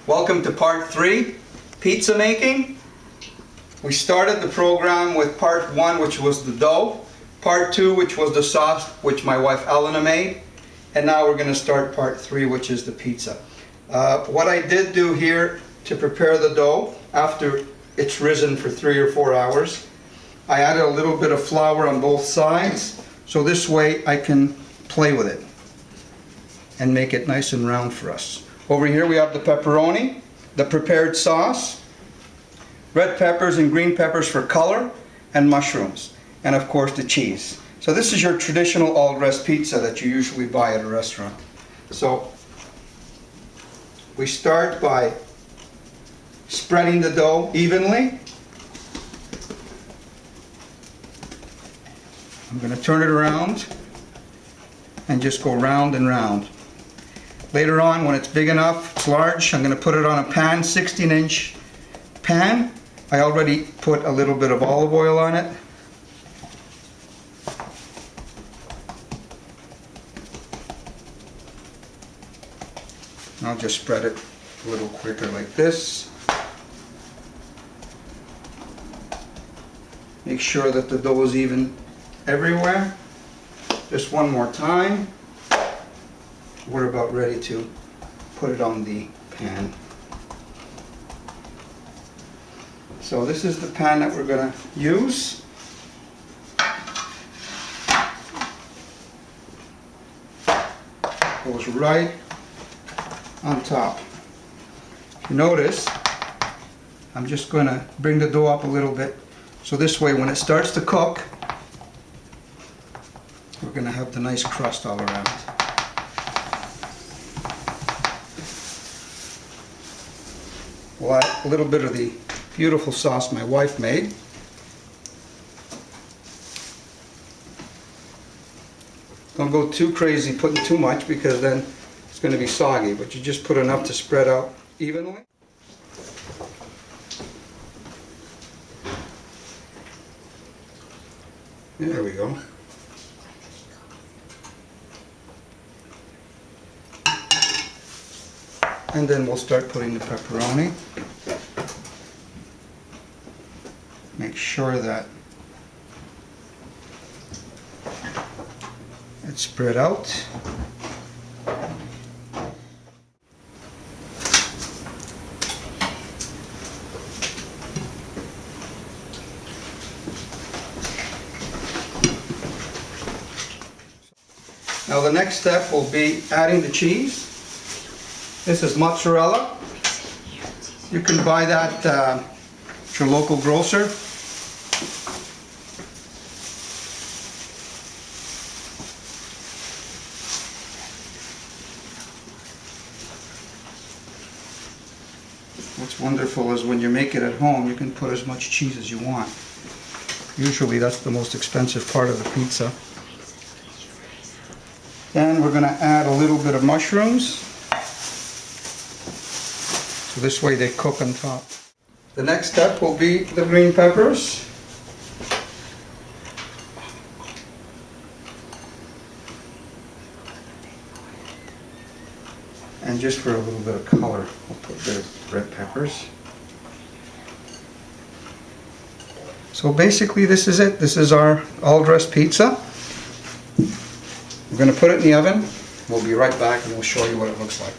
Welcome to part 3, pizza making. We started the program with part 1, which was the dough, part 2, which was the sauce, which my wife Elena made, and now we're going to start part 3, which is the pizza. What I did do here to prepare the dough after it's risen for 3 or 4 hours, I added a little bit of flour on both sides, so this way I can play with it and make it nice and round for us. Over here we have the pepperoni, the prepared sauce, red peppers and green peppers for color, and mushrooms, and of course the cheese. So this is your traditional all-dressed pizza that you usually buy at a restaurant. So we start by spreading the dough evenly. I'm going to turn it around and just go round and round. Later on, when it's big enough, it's large, I'm going to put it on a pan, 16-inch pan. I already put a little bit of olive oil on it. I'll just spread it a little quicker like this. Make sure that the dough is even everywhere. Just one more time. We're about ready to put it on the pan. So this is the pan that we're going to use. Goes right on top. Notice I'm just going to bring the dough up a little bit, so this way when it starts to cook, we're going to have the nice crust all around. We'll add a little bit of the beautiful sauce my wife made. Don't go too crazy putting too much, because then it's going to be soggy, but you just put enough to spread out evenly. There we go. And then we'll start putting the pepperoni. Make sure that it's spread out. Now the next step will be adding the cheese. This is mozzarella. You can buy that at your local grocer. What's wonderful is when you make it at home, you can put as much cheese as you want. Usually that's the most expensive part of the pizza. Then we're going to add a little bit of mushrooms. So this way they cook on top. The next step will be the green peppers. And just for a little bit of color, we'll put the red peppers. So basically this is it. This is our all-dressed pizza. We're going to put it in the oven. We'll be right back and we'll show you what it looks like.